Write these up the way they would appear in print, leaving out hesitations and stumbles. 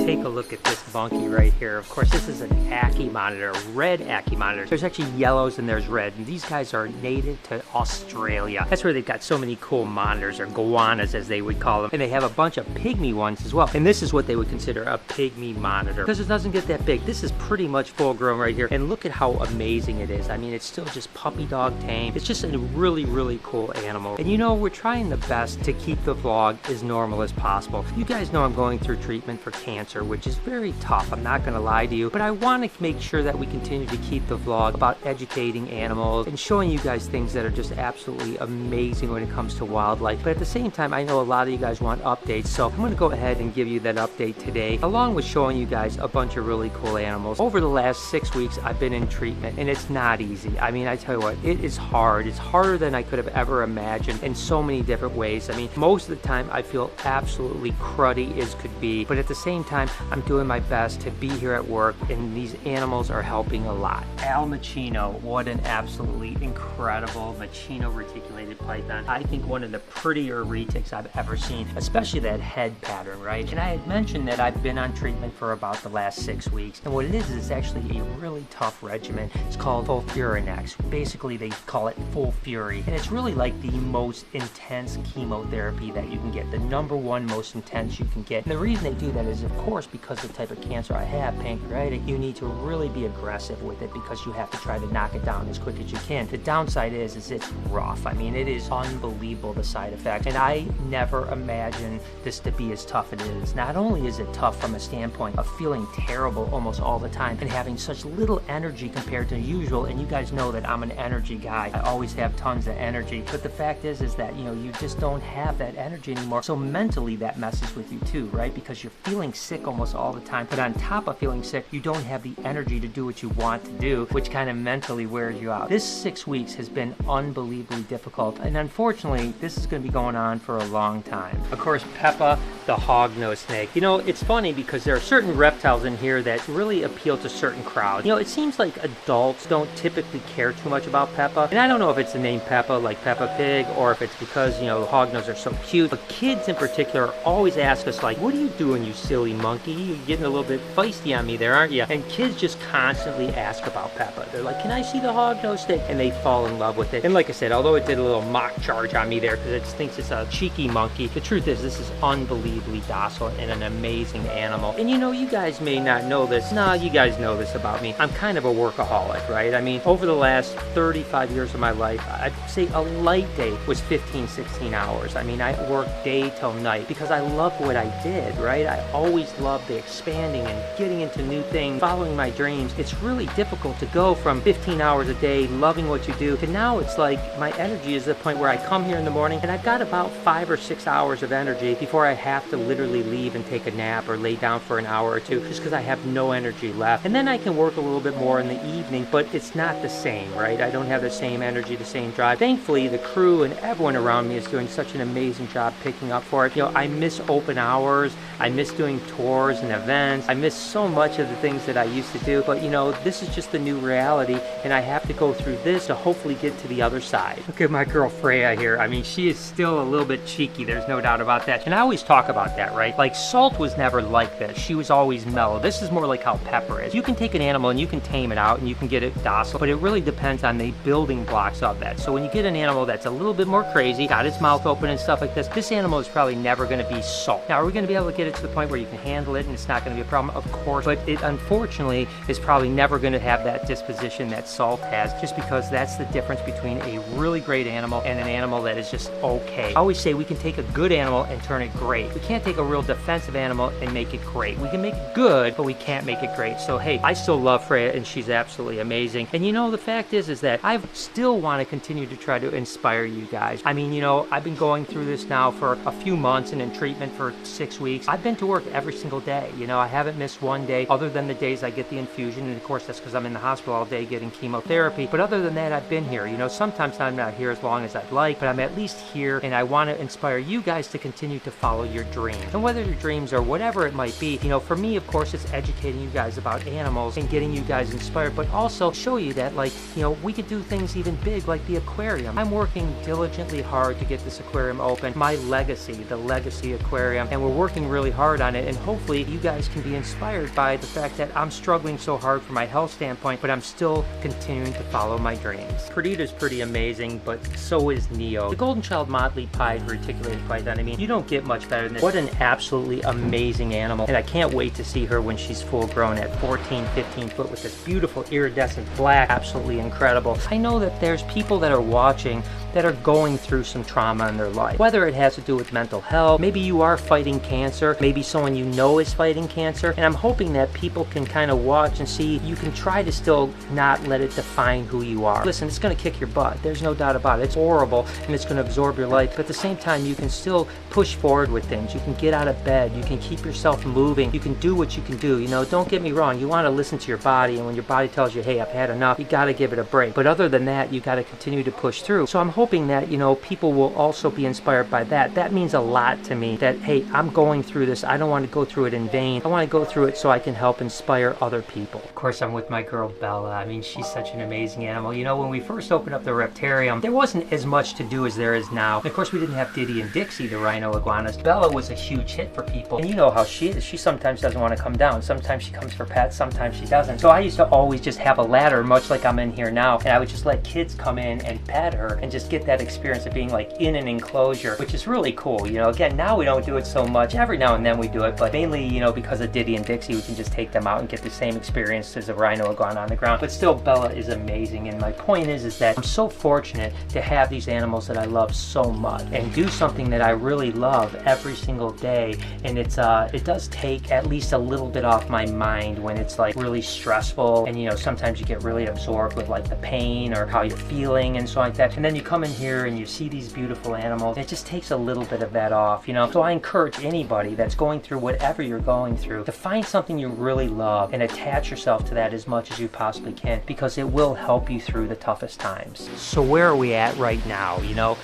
take a look at this monkey right here. Of course, this is an Ackie monitor, red Ackie monitor. There's actually yellows and there's red, and these guys are native to Australia. That's where they've got so many cool monitors, or goannas as they would call them. And they have a bunch of pygmy ones as well. And this is what they would consider a pygmy monitor, because it doesn't get that big. This is pretty much full grown right here. And look at how amazing it is. I mean, it's still just puppy dog tame. It's just a really, really cool animal. And you know, we're trying the best to keep the vlog as normal as possible. You guys know I'm going through treatment for cancer, which is very tough. I'm not gonna lie to you, but I want to make sure that we continue to keep the vlog about educating animals and showing you guys things that are just absolutely amazing when it comes to wildlife. But at the same time, I know a lot of you guys want updates, so I'm gonna go ahead and give you that update today, along with showing you guys a bunch of really cool animals. Over the last 6 weeks, I've been in treatment, and it's not easy. I mean, I tell you what, it is hard. It's harder than I could have ever imagined in so many different ways. I mean, most of the time, I feel absolutely cruddy as could be, but at the same time, I'm doing my best to be here at work, and these animals are helping a lot. Al Machino, what an absolutely incredible Machino reticulated python. I think one of the prettier retics I've ever seen, especially that head pattern, right? And I had mentioned that I've been on treatment for about the last 6 weeks, and what it is it's actually a really tough regimen. It's called FOLFIRINOX. Basically, they call it Full Fury, and it's really like the most intense chemotherapy that you can get, the #1 most intense you can get. And the reason they do that is, of course, because of the type of cancer I have, pancreatic, you need to really be aggressive with it because you have to try to knock it down as quick as you can. The downside is it's rough. I mean, it is unbelievable, the side effects, and I never imagined this to be as tough as it is. Not only is it tough from a standpoint of feeling terrible almost all the time and having such little energy compared to usual, and you guys know that I'm an energy guy. I always have tons of energy, but the fact is that, you know, you just don't have that energy anymore. So mentally that messes with you too, right? Because you're feeling sick almost all the time, but on top of feeling sick, you don't have the energy to do what you want to do, which kind of mentally wears you out. This 6 weeks has been unbelievably difficult, and unfortunately, this is going to be going on for a long time. Of course, Peppa, the hognose snake. You know, it's funny because there are certain reptiles in here that really appeal to certain crowds. You know, it seems like adults don't typically care too much about Peppa, and I don't know if it's the name Peppa, like Peppa Pig, or if it's because, you know, the hognose are so cute, but kids in particular always ask us, like, what are you doing, you silly monkey? You're getting a little bit feisty on me there, aren't you? And kids just constantly ask about Peppa. They're like, can I see the hognose snake? And they fall in love with it. And like I said, although it did a little mock charge on me there because it thinks it's a cheeky monkey, the truth is this is unbelievably docile and an amazing animal. And you know, you guys may not know this. No, you guys know this about me. I'm kind of a workaholic, right? I mean, over the last 35 years of my life, I'd say a light day was 15, 16 hours. I mean, I worked day till night because I loved what I did, right? I always loved the expanding and getting into new things, following my dreams. It's really difficult to go from 15 hours a day, loving what you do, to now it's like my energy is at the point where I come here in the morning and I've got about 5 or 6 hours of energy before I have to literally leave and take a nap or lay down for an hour or two just because I have no energy left. And then I can work a little bit more in the evening, but it's not the same, right? I don't have the same energy, the same drive. Thankfully, the crew and everyone around me is doing such an amazing job picking up for it. You know, I miss open hours. I miss doing tours and events. I miss so much of the things that I used to do, but you know, this is just the new reality, and I have to go through this to hopefully get to the other side. Look at my girl Freya here. I mean, she is still a little bit cheeky, there's no doubt about that. And I always talk about that, right? Like, Salt was never like this. She was always mellow. This is more like how Pepper is. You can take an animal and you can tame it out and you can get it docile, but it really depends on the building blocks of that. So when you get an animal that's a little bit more crazy, got its mouth open and stuff like this animal is probably never going to be Salt. Now, are we going to be able to get it to the point where you can handle it and it's not going to be a problem? Of course, but it unfortunately is probably never going to have that disposition that Salt has, just because that's the difference between a really great animal and an animal that is just okay. I always say we can take a good animal and turn it great. We can't take a real defensive animal and make it great. We can make it good, but we can't make it great. So hey, I still love Freya and she's absolutely amazing. And you know, the fact is that I still want to continue to try to inspire you guys. I mean, you know, I've been going through this now for a few months and in treatment for 6 weeks. I've been to work every single day. You know, I haven't missed one day other than the days I get the infusion. And of course, that's because I'm in the hospital all day getting chemotherapy. But other than that, I've been here. You know, sometimes I'm not here as long as I'd like, but I'm at least here, and I want to inspire you guys to continue to follow your dreams. And whether your dreams are whatever it might be, you know, for me, of course, it's educating you guys about animals and getting you guys inspired, but also show you that, like, you know, we could do things even big, like the aquarium. I'm working diligently hard to get this aquarium open. My legacy, the Legacy Aquarium, and we're working really hard on it, and hopefully hopefully you guys can be inspired by the fact that I'm struggling so hard from my health standpoint, but I'm still continuing to follow my dreams. Perdita's pretty amazing, but so is Neo. The golden child motley pied reticulated python, I mean, you don't get much better than this. What an absolutely amazing animal, and I can't wait to see her when she's full grown at 14, 15 foot with this beautiful iridescent black. Absolutely incredible. I know that there's people that are watching that are going through some trauma in their life, whether it has to do with mental health, maybe you are fighting cancer, maybe someone you know is fighting cancer, and I'm hoping that people can kind of watch and see you can try to still not let it define who you are. Listen, it's going to kick your butt, there's no doubt about it. It's horrible and it's going to absorb your life, but at the same time you can still push forward with things. You can get out of bed, you can keep yourself moving, you can do what you can do. You know, don't get me wrong, you want to listen to your body, and when your body tells you, hey, I've had enough, you got to give it a break. But other than that, you got to continue to push through. So I'm hoping that, you know, people will also be inspired by that. That means a lot to me, that, hey, I'm going through this. I don't want to go through it in vain. I want to go through it so I can help inspire other people. Of course, I'm with my girl Bella. I mean, she's such an amazing animal. You know, when we first opened up the reptarium, there wasn't as much to do as there is now. And of course, we didn't have Diddy and Dixie, the rhino iguanas. Bella was a huge hit for people. And you know how she is. She sometimes doesn't want to come down. Sometimes she comes for pets, sometimes she doesn't. So I used to always just have a ladder, much like I'm in here now, and I would just let kids come in and pet her and just get that experience of being like in an enclosure, which is really cool. You know, again, now we don't do it so much. Every now and then we do it, but mainly, you know, because of Diddy and Dixie, we can just take them out and get the same experience as a rhino iguana on the ground. But still, Bella is amazing, and my point is that I'm so fortunate to have these animals that I love so much and do something that I really love every single day. And it does take at least a little bit off my mind when it's like really stressful, and you know, sometimes you get really absorbed with like the pain or how you're feeling and so like that. And then you come in here and you see these beautiful animals. It just takes a little bit of that off, you know. So I encourage anybody that's going through whatever you're going through to find something you really love and attach yourself to that as much as you possibly can, because it will help you through the toughest times. So where are we at right now? You know,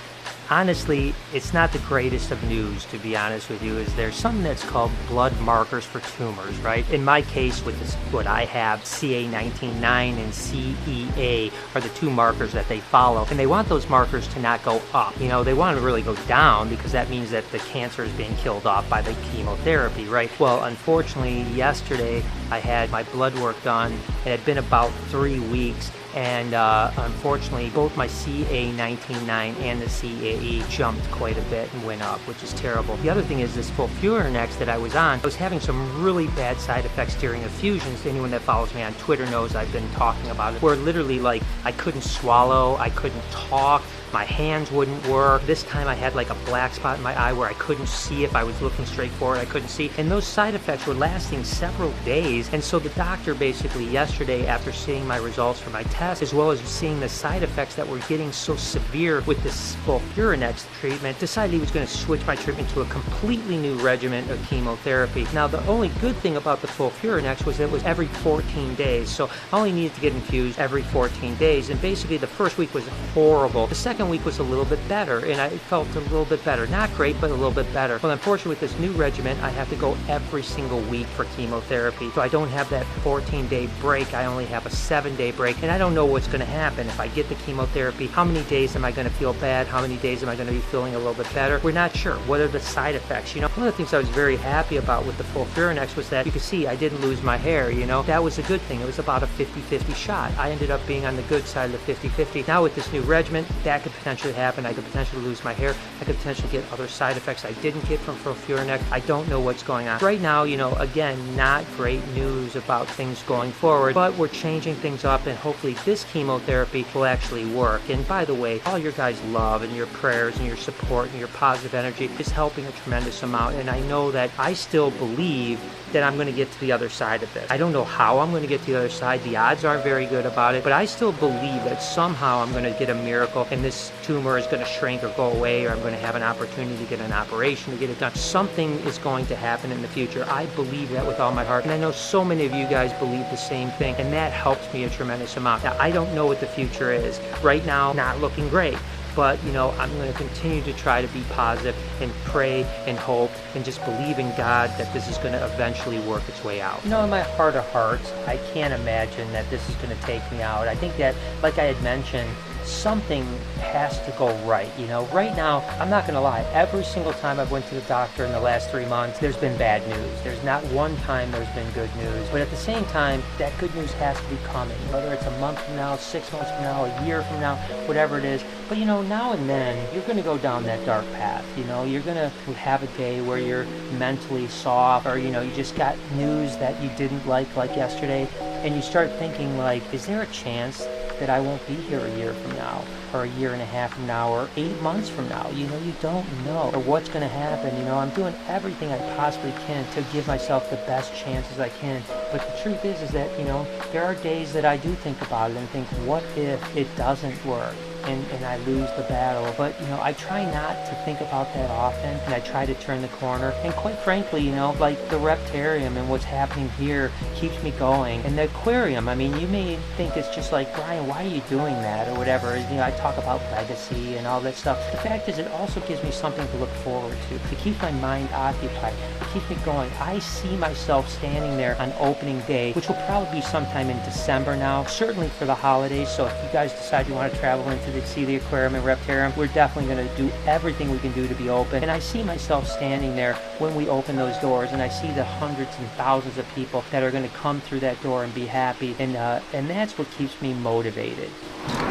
honestly, it's not the greatest of news, to be honest with you. Is there's something that's called blood markers for tumors, right? In my case, with this, what I have, CA19-9 and CEA are the two markers that they follow, and they want those markers to not go up. You know, they want to really go down, because that means that the cancer is being killed off by the chemotherapy, right? Well, unfortunately, yesterday I had my blood work done. It had been about 3 weeks, and unfortunately both my CA19-9 and the CAE jumped quite a bit and went up, which is terrible. The other thing is this Fulfurinex that I was on, I was having some really bad side effects during infusions. Anyone that follows me on Twitter knows I've been talking about it, where literally like I couldn't swallow, I couldn't talk, my hands wouldn't work. This time I had like a black spot in my eye where I couldn't see. If I was looking straight forward, I couldn't see. And those side effects were lasting several days. And so the doctor basically yesterday, after seeing my results for my test, as well as seeing the side effects that were getting so severe with this Fulfurinex treatment, decided he was going to switch my treatment to a completely new regimen of chemotherapy. Now, the only good thing about the Fulfurinex was that it was every 14 days. So I only needed to get infused every 14 days. And basically the first week was horrible. The second week was a little bit better, and I felt a little bit better. Not great, but a little bit better. Well, unfortunately, with this new regimen, I have to go every single week for chemotherapy. So I don't have that 14-day break. I only have a 7-day break, and I don't know what's going to happen. If I get the chemotherapy, how many days am I going to feel bad? How many days am I going to be feeling a little bit better? We're not sure. What are the side effects? You know, one of the things I was very happy about with the Fulfurinex was that you could see I didn't lose my hair, you know. That was a good thing. It was about a 50-50 shot. I ended up being on the good side of the 50-50. Now with this new regimen, that could potentially happen. I could potentially lose my hair. I could potentially get other side effects I didn't get from Fulfurinex. I don't know what's going on. Right now, you know, again, not great news about things going forward, but we're changing things up, and hopefully this chemotherapy will actually work. And by the way, all your guys' love and your prayers and your support and your positive energy is helping a tremendous amount, and I know that I still believe that I'm going to get to the other side of this. I don't know how I'm going to get to the other side. The odds aren't very good about it, but I still believe that somehow I'm going to get a miracle and this tumor is going to shrink or go away, or I'm going to have an opportunity to get an operation to get it done. Something is going to happen in the future. I believe that with all my heart, and I know so many of you guys believe the same thing, and that helps me a tremendous amount. Now, I don't know what the future is. Right now, not looking great. But, you know, I'm going to continue to try to be positive and pray and hope and just believe in God that this is going to eventually work its way out. You know, in my heart of hearts, I can't imagine that this is going to take me out. I think that, like I had mentioned, something has to go right. You know, right now, I'm not gonna lie, every single time I've went to the doctor in the last 3 months, there's been bad news. There's not one time there's been good news. But at the same time, that good news has to be coming, whether it's a month from now, 6 months from now, a year from now, whatever it is. But you know, now and then, you're gonna go down that dark path. You know, you're gonna have a day where you're mentally soft, or you know, you just got news that you didn't like yesterday, and you start thinking like, is there a chance that I won't be here a year from now, or a year and a half from now, or 8 months from now? You know, you don't know, or what's going to happen. You know, I'm doing everything I possibly can to give myself the best chances I can. But the truth is that, you know, there are days that I do think about it and think, what if it doesn't work? And I lose the battle. But, you know, I try not to think about that often, and I try to turn the corner. And quite frankly, you know, like the reptarium and what's happening here keeps me going. And the aquarium, I mean, you may think it's just like, Brian, why are you doing that, or whatever. You know, I talk about legacy and all that stuff. The fact is, it also gives me something to look forward to. It keeps my mind occupied. It keeps me going. I see myself standing there on opening day, which will probably be sometime in December now, certainly for the holidays. So if you guys decide you want to travel into to see the aquarium and reptarium, we're definitely going to do everything we can do to be open. And I see myself standing there when we open those doors, and I see the hundreds and thousands of people that are going to come through that door and be happy, and that's what keeps me motivated.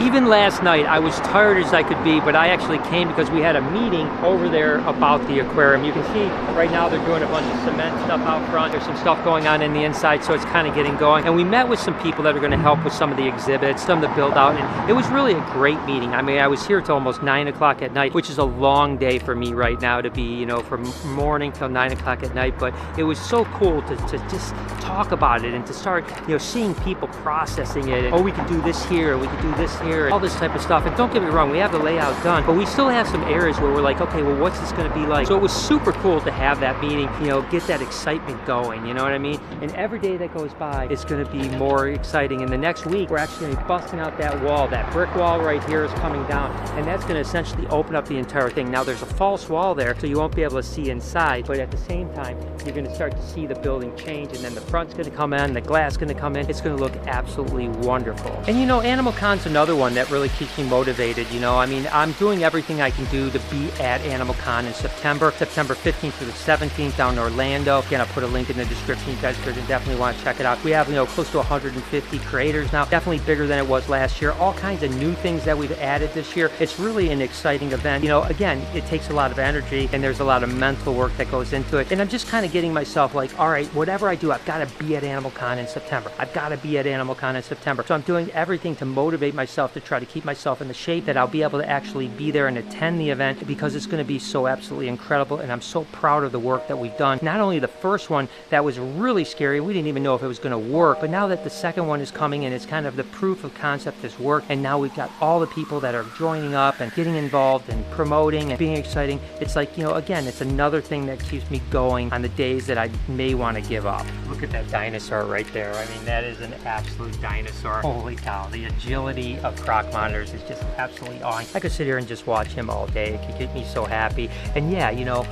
Even last night, I was tired as I could be, but I actually came because we had a meeting over there about the aquarium. You can see right now they're doing a bunch of cement stuff out front. There's some stuff going on in the inside, so it's kind of getting going. And we met with some people that are going to help with some of the exhibits, some of the build out, and it was really a great meeting. I mean, I was here till almost 9 o'clock at night, which is a long day for me right now to be, you know, from morning till 9 o'clock at night. But it was so cool to just talk about it and to start, you know, seeing people processing it. And, oh, we could do this here, we could do this here, all this type of stuff. And don't get me wrong, we have the layout done, but we still have some areas where we're like, okay, well, what's this going to be like? So it was super cool to have that meeting, you know, get that excitement going, you know what I mean? And every day that goes by, it's going to be more exciting. And the next week, we're actually going to be busting out that wall. That brick wall right here is coming down, and that's going to essentially open up the entire thing. Now, there's a false wall there, so you won't be able to see inside, but at the same time, you're going to start to see the building change, and then the front's going to come in, the glass is going to come in. It's going to look absolutely wonderful. And you know, Animal Con's another one that really keeps me motivated. You know, I mean, I'm doing everything I can do to be at Animal Con in September 15th through the 17th down in Orlando. Again, I'll put a link in the description. You guys are going to definitely want to check it out. We have, you know, close to 150 creators now, definitely bigger than it was last year. All kinds of new things that we've added this year. It's really an exciting event. You know, again, it takes a lot of energy, and there's a lot of mental work that goes into it. And I'm just kind of getting myself like, all right, whatever I do, I've got to be at Animal Con in September. I've got to be at Animal Con in September. So I'm doing everything to motivate myself to try to keep myself in the shape that I'll be able to actually be there and attend the event, because it's going to be so absolutely incredible. And I'm so proud of the work that we've done. Not only the first one that was really scary, we didn't even know if it was going to work, but now that the second one is coming and it's kind of the proof of concept has worked, and now we've got all the people that are joining up and getting involved and promoting and being exciting. It's like, you know, again, it's another thing that keeps me going on the days that I may want to give up. Look at that dinosaur right there. I mean, that is an absolute dinosaur. Holy cow, the agility of croc monitors is just absolutely awesome. I could sit here and just watch him all day. It could get me so happy. And yeah, you know,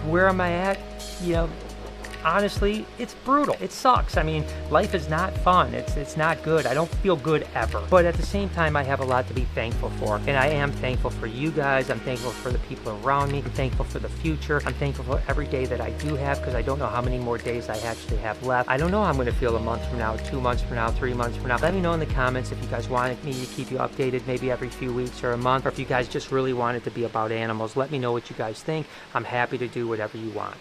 where am I at? You know, honestly, it's brutal. It sucks. I mean, life is not fun. It's not good. I don't feel good ever. But at the same time, I have a lot to be thankful for. And I am thankful for you guys. I'm thankful for the people around me. I'm thankful for the future. I'm thankful for every day that I do have, because I don't know how many more days I actually have left. I don't know how I'm going to feel a month from now, 2 months from now, 3 months from now. Let me know in the comments if you guys wanted me to keep you updated maybe every few weeks or a month, or if you guys just really wanted to be about animals. Let me know what you guys think. I'm happy to do whatever you want.